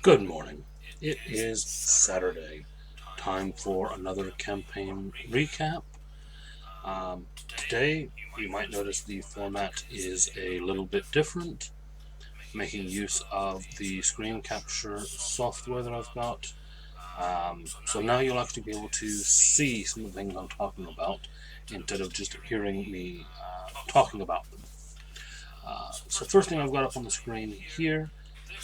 Good morning. It is Saturday. Time for another campaign recap. Today, you might notice the format is a little bit different, making use of the screen capture software that I've got. So now you'll actually be able to see some of the things I'm talking about instead of just hearing me talking about them. So first thing I've got up on the screen here,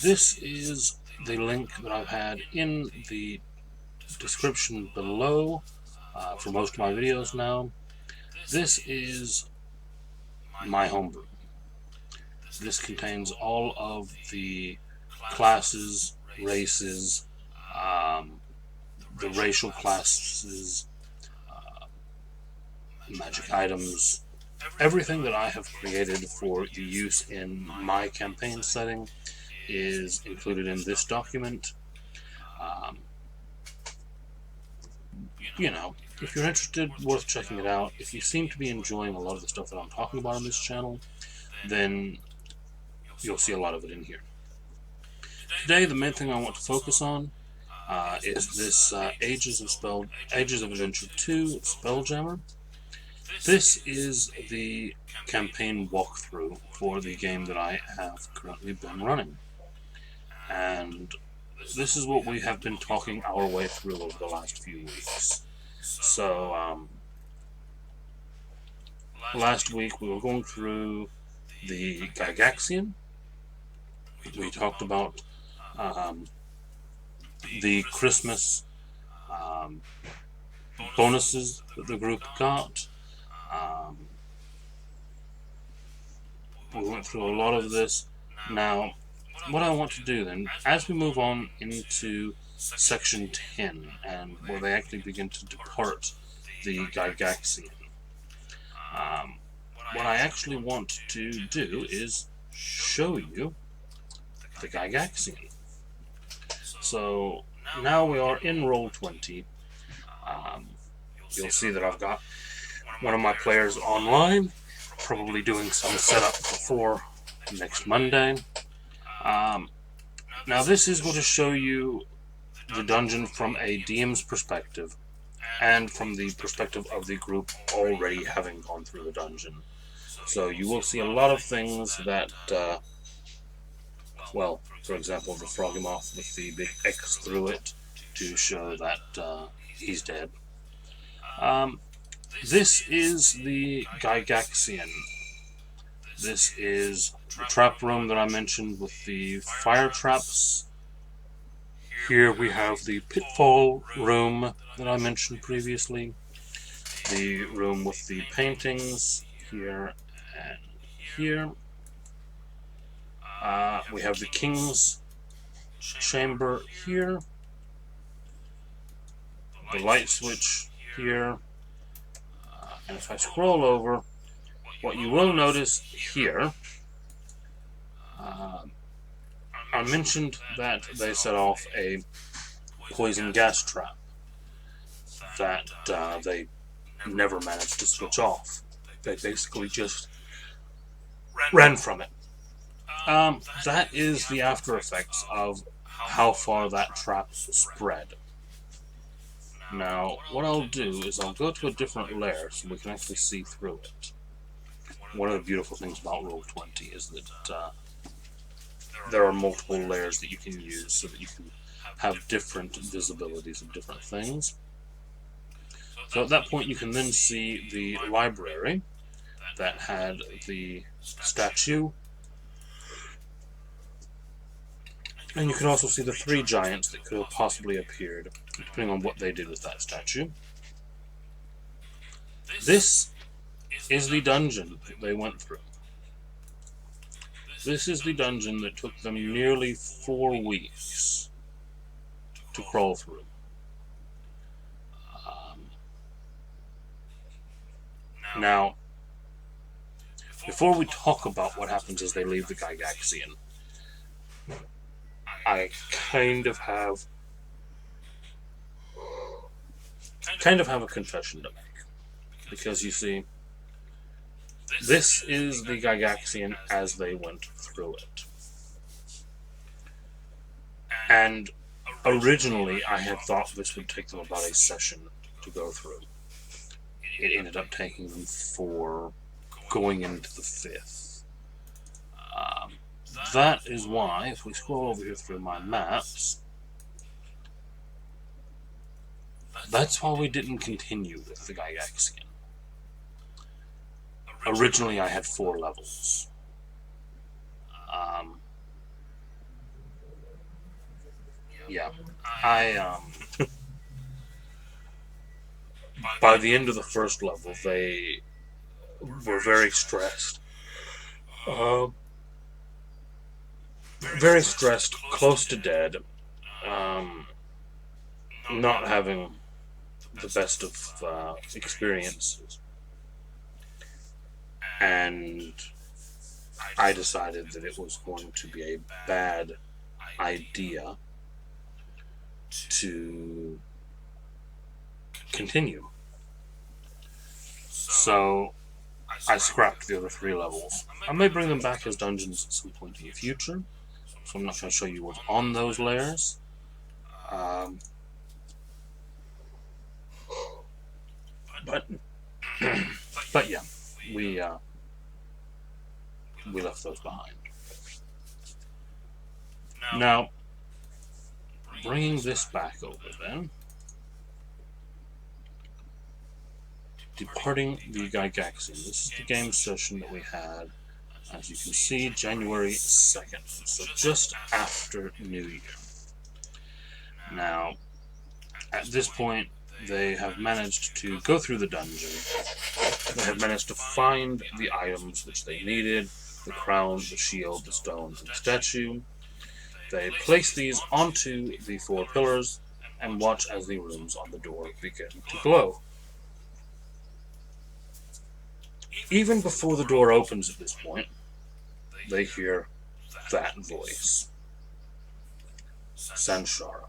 this is the link that I've had in the description below for most of my videos now. This is my homebrew. This contains all of the classes, races, um, the racial classes, magic items, everything that I have created for the use in my campaign setting is included in this document. Um, if you're interested, worth checking it out. If you seem to be enjoying a lot of the stuff that I'm talking about on this channel, then you'll see a lot of it in here. Today, the main thing I want to focus on is this Ages of Adventure 2 Spelljammer. This is the campaign walkthrough for the game that I have currently been running. And this is what we have been talking our way through over the last few weeks. So, last week we were going through the Gygaxian. We talked about the Christmas bonuses that the group got. We went through a lot of this. Now, what I want to do then, as we move on into section 10, and where they actually begin to depart the Gygaxian, what I actually want to do is show you the Gygaxian. So now we are in Roll20. You'll see that I've got one of my players online, probably doing some setup before next Monday. Now this is going to show you the dungeon from a DM's perspective and from the perspective of the group already having gone through the dungeon. So you will see a lot of things that, well, for example, the Froggy Moth with the big X through it to show that he's dead. This is the Gygaxian. This is the trap room that I mentioned with the fire traps. Here we have the pitfall room that I mentioned previously. The room with the paintings here and here. We have the king's chamber here. The light switch here. And if I scroll over, what you will notice here, I mentioned that they set off a poison gas trap that they never managed to switch off. They basically just ran from it. That is the after effects of how far that trap spread. Now, what I'll do is I'll go to a different layer so we can actually see through it. One of the beautiful things about Roll20 is that there are multiple layers that you can use so that you can have different visibilities of different things. So at that point you can then see the library that had the statue, and you can also see the three giants that could have possibly appeared, depending on what they did with that statue. This is the dungeon that they went through. This is the dungeon that took them nearly 4 weeks to crawl through. Now, before we talk about what happens as they leave the Gygaxian, I kind of have a confession to make. Because you see, this is the Gygaxian as they went through it. And originally, I had thought this would take them about a session to go through. It ended up taking them 4, going into the 5th. That is why, if we scroll over here through my maps, that's why we didn't continue with the Gygaxian. Originally, I had 4 levels. Yeah, by the end of the first level, they were very stressed. Very stressed, close to dead, not having the best of experiences. And I decided that it was going to be a bad idea to continue. So I scrapped the other 3 levels. I may bring them back as dungeons at some point in the future, so I'm not going to show you what's on those layers. But yeah, we left those behind. Now, bringing this back over then, departing the Gygaxian. This is the game session that we had, as you can see, January 2nd, so just after New Year. Now, at this point, they have managed to go through the dungeon. They have managed to find the items which they needed: the crown, the shield, the stone, and the statue. They place these onto the 4 pillars and watch as the runes on the door begin to glow. Even before the door opens at this point, they hear that voice. Sanshara.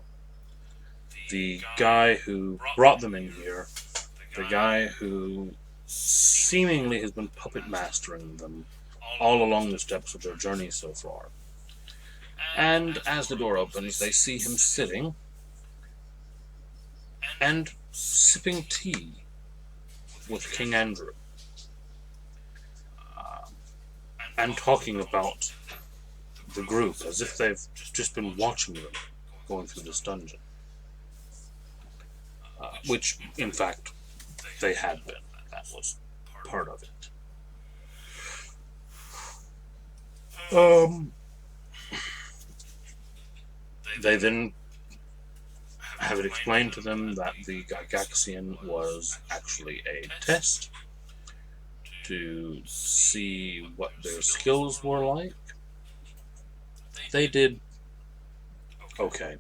The guy who brought them in here, the guy who seemingly has been puppet mastering them all along the steps of their journey so far. And as the door opens, they see him sitting and sipping tea with King Andrew. And talking about the group as if they've just been watching them going through this dungeon. Which, in fact, they had been. That was part of it. They then have it explained to them that the Gygaxian was actually a test to see what their skills were like. They did okay.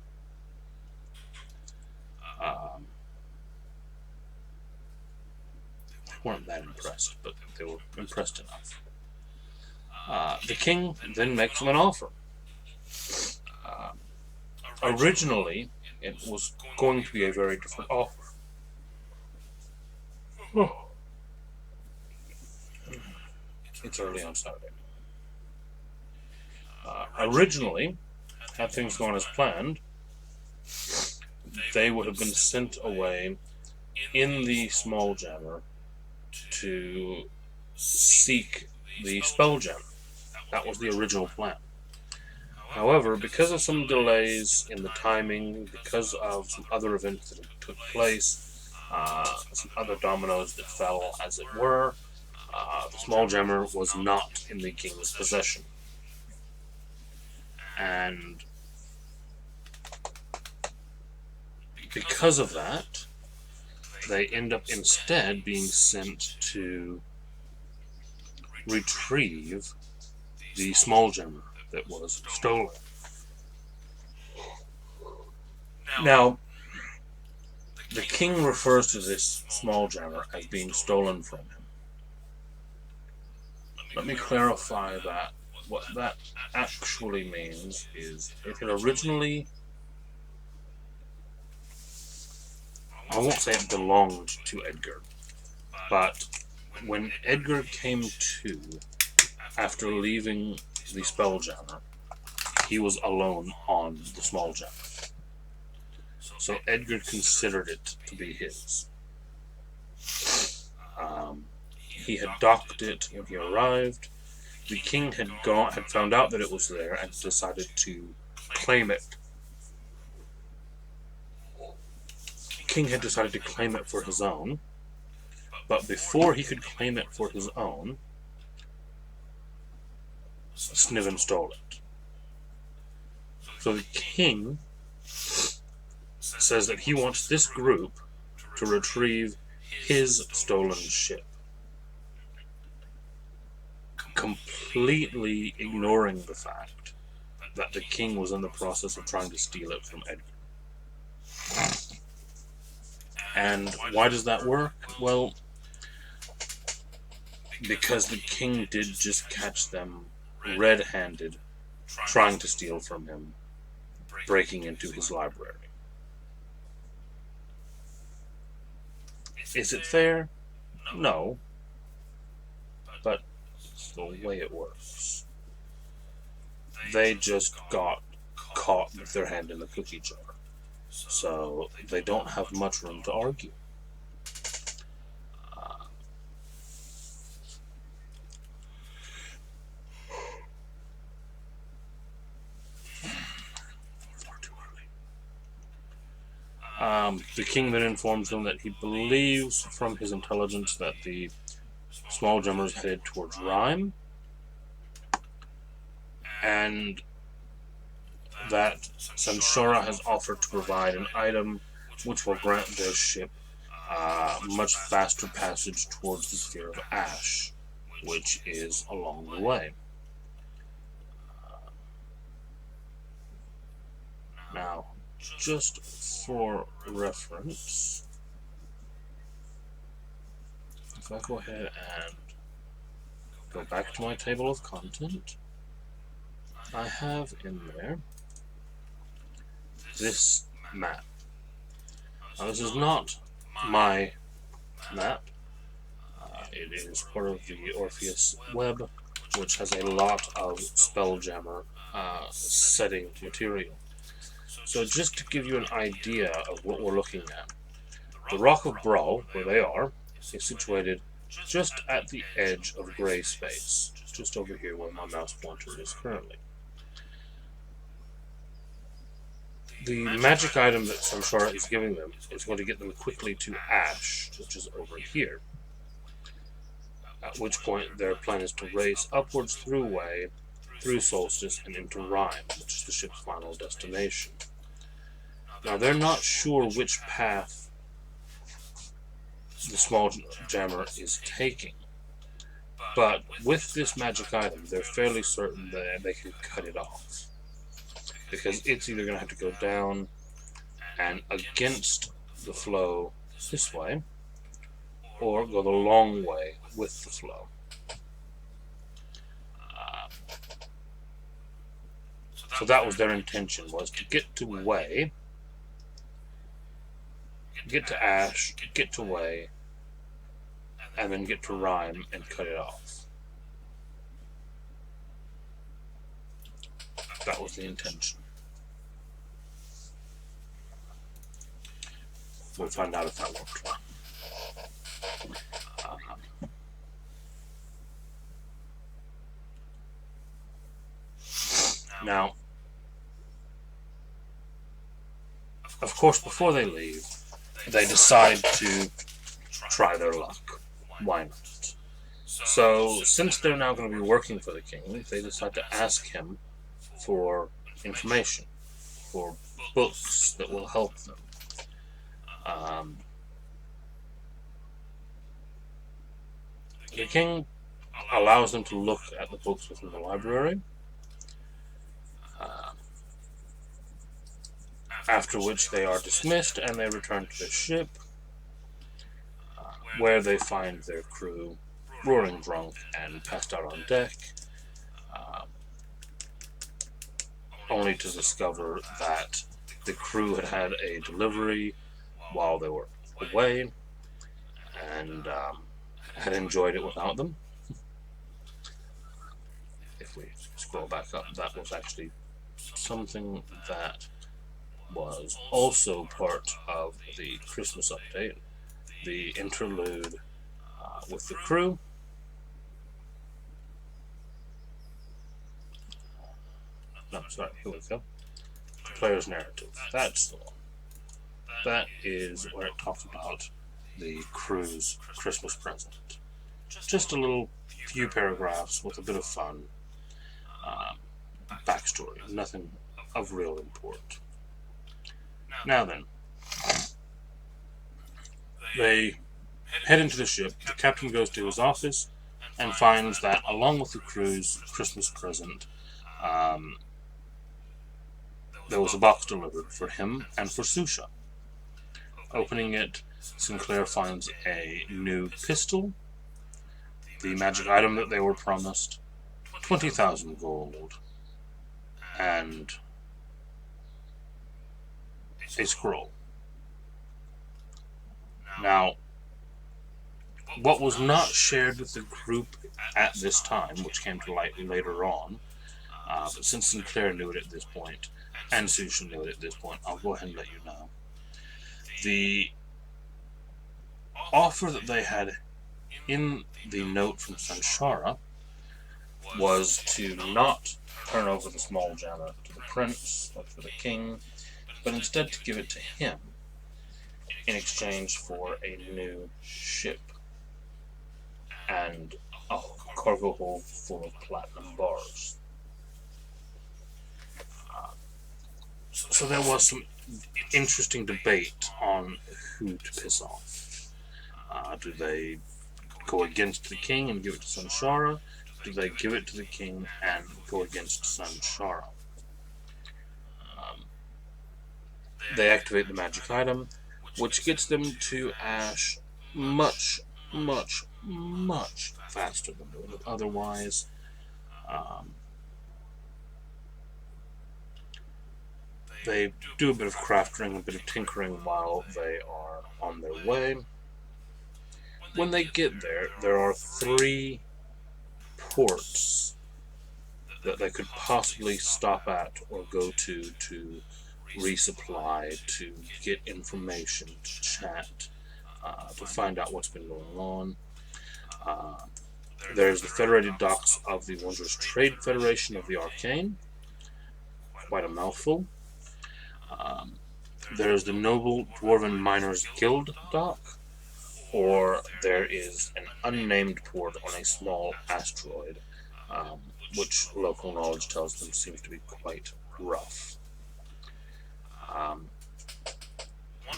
They weren't that impressed, but they were impressed enough. The king then makes them an offer. Originally, it was going to be a very different offer. It's early on Saturday. Originally, had things gone as planned, they would have been sent away in the Spelljammer to seek the Spelljammer. That was the original plan. However, because of some delays in the timing, because of some other events that took place, some other dominoes that fell, as it were, the Spelljammer was not in the king's possession. And because of that, they end up instead being sent to retrieve the Spelljammer that was stolen. Now, the king refers to this Spelljammer as being stolen from him. Let me clarify that. What that actually means is it had originally, I won't say it belonged to Edgar, but when Edgar came to after leaving the Spelljammer, he was alone on the small gem. So Edgar considered it to be his. He had docked it when he arrived. The king had found out that it was there and decided to claim it. The king had decided to claim it for his own, but before he could claim it for his own, Sniven stole it. So the king says that he wants this group to retrieve his stolen ship, completely ignoring the fact that the king was in the process of trying to steal it from Edgar. And why does that work? Well, because the king did just catch them red-handed trying to steal from him, breaking into his library. Is it fair? No. But it's the way it works. They just got caught with their hand in the cookie jar. So they don't have much room to argue. The king then informs them that he believes from his intelligence that the small gemmers headed towards Rhyme, and that Samshara has offered to provide an item which will grant their ship much faster passage towards the Sphere of Ash, which is along the way. Now, just for reference, if I go ahead and go back to my table of content, I have in there this map. Now, this is not my map. It is part of the Orpheus web, which has a lot of Spelljammer setting material. So just to give you an idea of what we're looking at, the Rock of Brawl, where they are, is situated just at the edge of gray space, just over here where my mouse pointer is currently. The magic item that Samshara is giving them is going to get them quickly to Ash, which is over here. At which point their plan is to race upwards through Way, through Solstice, and into Rhyme, which is the ship's final destination. Now, they're not sure which path the small jammer is taking, but with this magic item, they're fairly certain that they can cut it off, because it's either going to have to go down and against the flow this way, or go the long way with the flow. So that was their intention, was to get to Way, get to Ash, get to Way, and then get to Rhyme and cut it off. That was the intention. We'll find out if that worked well. Now, of course, before they leave, they decide to try their luck. Why not? So, since they're now going to be working for the king, they decide to ask him for information, for books that will help them. The king allows them to look at the books within the library, after which they are dismissed and they return to their ship, where they find their crew roaring drunk and passed out on deck, only to discover that the crew had had a delivery while they were away and had enjoyed it without them. If we scroll back up, that was actually something that was also part of the Christmas update, the interlude with the crew. No, sorry, here we go. The player's narrative. That's the one. That is where it talks about the crew's Christmas present. Just a little few paragraphs with a bit of fun. Um, Backstory. Nothing of real import. Now then, they head into the ship. The captain goes to his office and finds that, along with the crew's Christmas present, um, there was a box delivered for him and for Susha. Opening it, Sinclair finds a new pistol, the magic item that they were promised, 20,000 gold, and a scroll. Now, what was not shared with the group at this time, which came to light later on, but since Sinclair knew it at this point, and Susha knew it at this point, I'll go ahead and let you know. The offer that they had in the note from Sanshara was to not turn over the small jammer to the prince or to the king, but instead to give it to him in exchange for a new ship and a cargo hold full of platinum bars. So there was some interesting debate on who to piss off. Do they go against the king and give it to Sanshara? Do they give it to the king and go against Sanshara? They activate the magic item, which gets them to Ash much, much, much faster than they would otherwise. They do a bit of crafting, a bit of tinkering while they are on their way. When they get there, there are 3 ports that they could possibly stop at or go to resupply, to get information, to chat, to find out what's been going on. There's the Federated Docks of the Wondrous Trade Federation of the Arcane. Quite a mouthful. There's the Noble Dwarven Miners Guild dock, or there is an unnamed port on a small asteroid, which local knowledge tells them seems to be quite rough.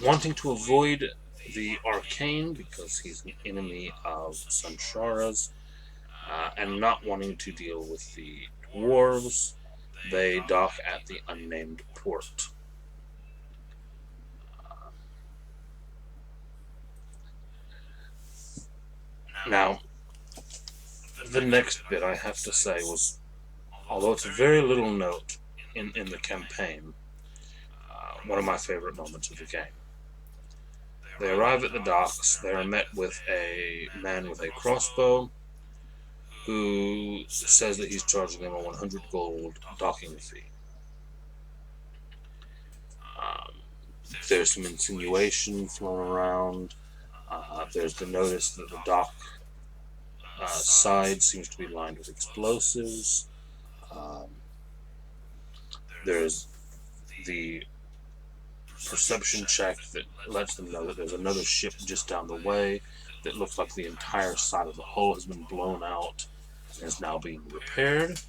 Wanting to avoid the Arcane because he's an enemy of Sanshara's, and not wanting to deal with the dwarves, they dock at the unnamed port. Now, the next bit I have to say was, although it's a very little note in the campaign, one of my favorite moments of the game. They arrive at the docks. They are met with a man with a crossbow who says that he's charging them a 100 gold docking fee. There's some insinuation thrown around. There's the notice that the dock side seems to be lined with explosives. There's the perception check that lets them know that there's another ship just down the way that looks like the entire side of the hull has been blown out and is now being repaired.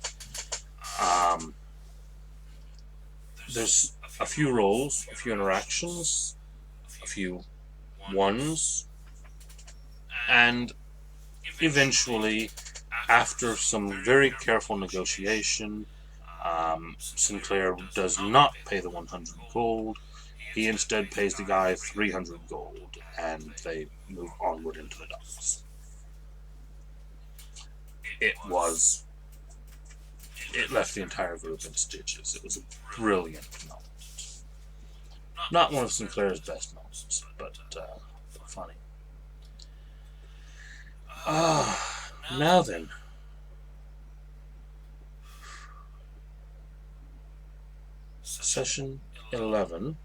There's a few rolls, a few interactions, a few ones, and eventually, after some very careful negotiation, Sinclair does not pay the 100 gold. He instead pays the guy 300 gold, and they move onward into the docks. It left the entire group in stitches. It was a brilliant moment. Not one of Sinclair's best moments, but funny. Now then. session 11,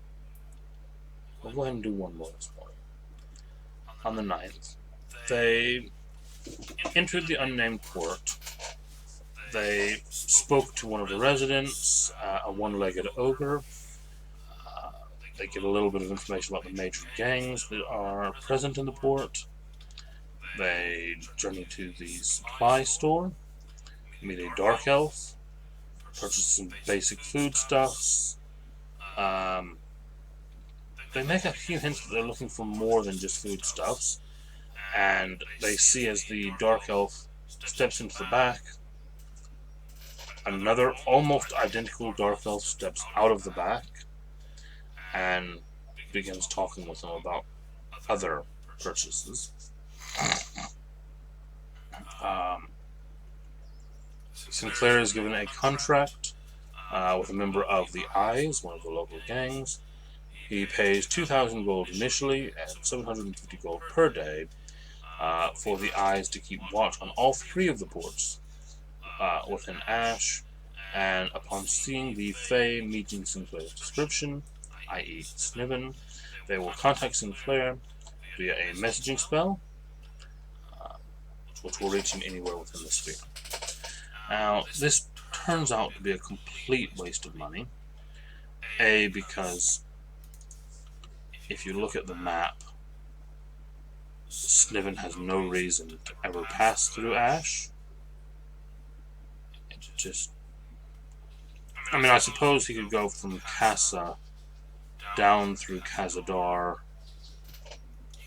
we'll go ahead and do one more this morning. On the 9th, they entered the unnamed port. They spoke to one of the residents, a one-legged ogre. They get a little bit of information about the major gangs that are present in the port. They journey to the supply store, meet a dark elf, purchase some basic foodstuffs. They make a few hints that they're looking for more than just foodstuffs, and they see as the dark elf steps into the back, another almost identical dark elf steps out of the back and begins talking with them about other purchases. Sinclair is given a contract with a member of the Eyes, one of the local gangs. He pays 2,000 gold initially and 750 gold per day for the Eyes to keep watch on all three of the ports within Ash, and upon seeing the Fae meeting Sinclair's description, i.e. Sniven, they will contact Sinclair via a messaging spell, which will reach him anywhere within the sphere. Now, this turns out to be a complete waste of money. A, because if you look at the map, Sniven has no reason to ever pass through Ash. It just... I mean, I suppose he could go from Casa down through Khazadar,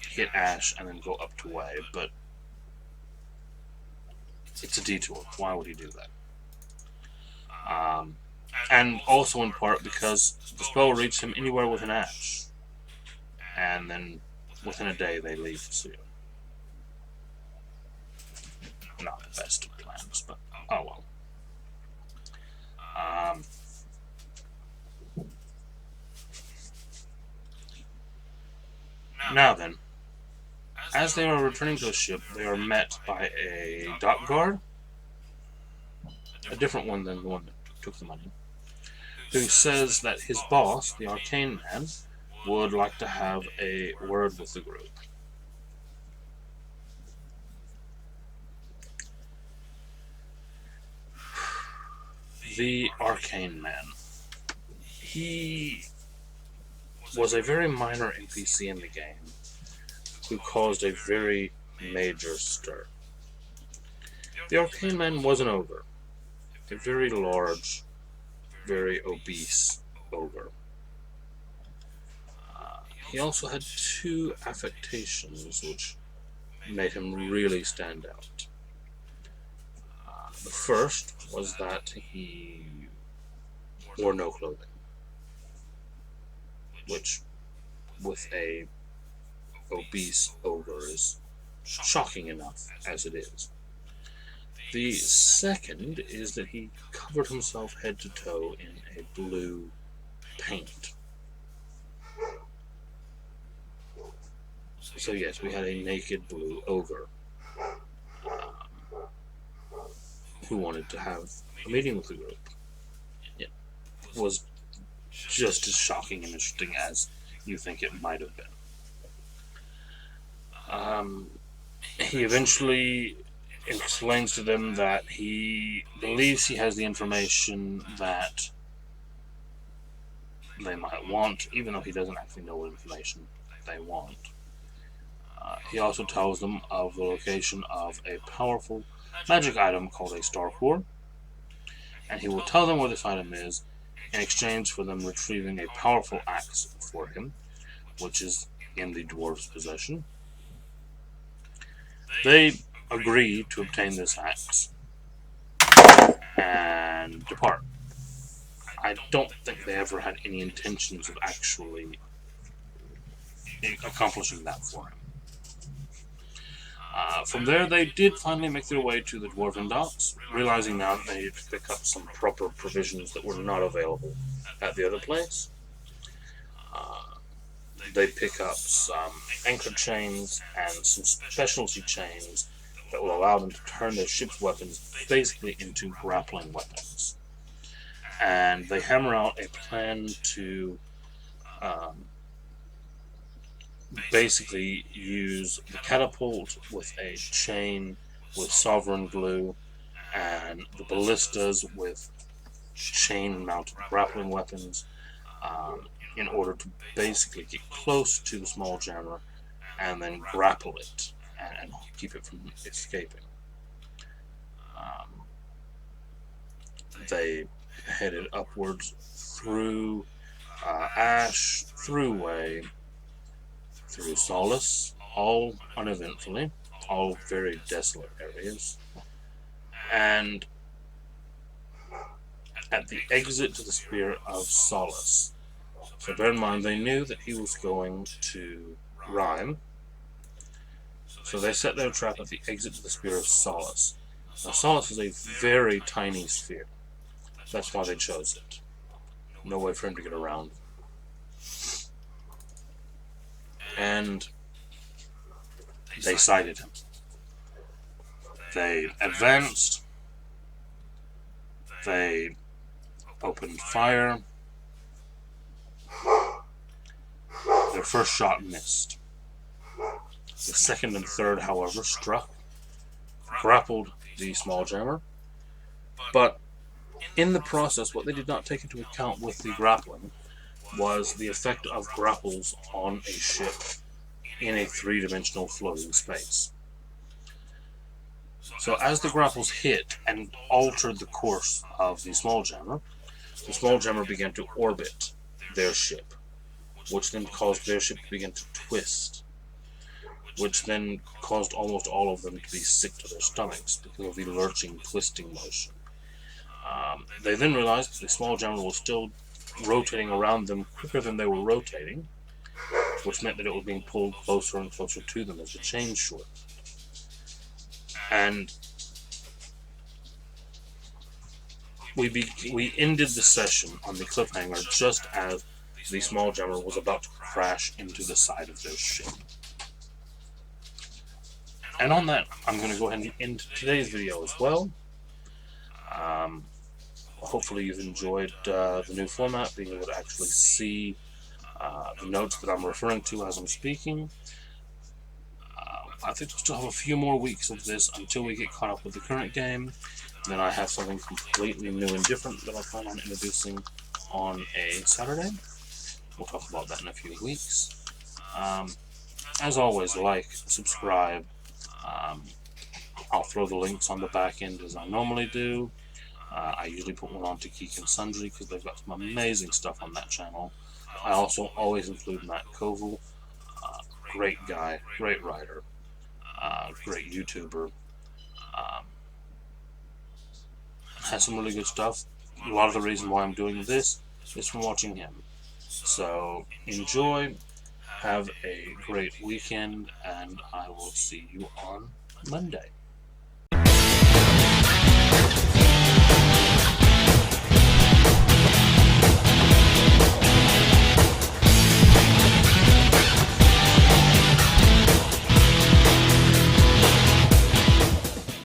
hit Ash, and then go up to Way, but it's a detour. Why would he do that? And also in part because the spell will reach him anywhere within Ash, and then within a day they leave the sphere. Not the best of plans, but oh well. Now then, as they are returning to the ship, they are met by a dock guard, a different one than the one that took the money, who says that his boss, the Arcane Man, would like to have a word with the group. The Arcane Man. He was a very minor NPC in the game who caused a very major stir. The Arcane Man was an ogre. A very large, very obese ogre. He also had two affectations which made him really stand out. The first was that he wore no clothing, which, with a obese ogre, is shocking enough as it is. The second is that he covered himself head to toe in a blue paint. So yes, we had a naked blue ogre who wanted to have a meeting with the group. It was just as shocking and interesting as you think it might have been. He eventually explains to them that he believes he has the information that they might want, even though he doesn't actually know what information they want. He also tells them of the location of a powerful magic item called a Star Core, and he will tell them where this item is in exchange for them retrieving a powerful axe for him, which is in the dwarves' possession. They agree to obtain this axe and depart. I don't think they ever had any intentions of actually accomplishing that for him. From there, they did finally make their way to the Dwarven Docks, realizing now that they needed to pick up some proper provisions that were not available at the other place. They pick up some anchor chains and some specialty chains that will allow them to turn their ship's weapons basically into grappling weapons. and they hammer out a plan to basically use the catapult with a chain with sovereign glue, and the ballistas with chain-mounted grappling weapons, in order to basically get close to the small jammer and then grapple it and keep it from escaping. They headed upwards through Ash, through Way, through Solace, all uneventfully, all very desolate areas, and at the exit to the Spear of Solace. So bear in mind, they knew that he was going to rhyme, so they set their trap at the exit to the Spear of Solace. Now, Solace is a very tiny sphere. That's why they chose it. No way for him to get around. And they sighted him. They advanced. They opened fire. Their first shot missed. The second and third, however, struck, grappled the small jammer, but in the process, what they did not take into account with the grappling was the effect of grapples on a ship in a three-dimensional floating space. So as the grapples hit and altered the course of the small jammer began to orbit their ship, which then caused their ship to begin to twist, which then caused almost all of them to be sick to their stomachs because of the lurching, twisting motion. They then realized that the small jammer was still rotating around them quicker than they were rotating, which meant that it was being pulled closer and closer to them as the chain shortened. And we ended the session on the cliffhanger just as the small jammer was about to crash into the side of their ship. And on that, I'm going to go ahead and end today's video as well. Hopefully you've enjoyed the new format, being able to actually see the notes that I'm referring to as I'm speaking. I think we'll still have a few more weeks of this until we get caught up with the current game. Then I have something completely new and different that I plan on introducing on a Saturday. We'll talk about that in a few weeks. As always, like, subscribe. I'll throw the links on the back end as I normally do. I usually put one on to Geek and Sundry because they've got some amazing stuff on that channel. I also always include Matt Koval, great guy, great writer, great YouTuber. Has some really good stuff. A lot of the reason why I'm doing this is from watching him. So enjoy, have a great weekend, and I will see you on Monday.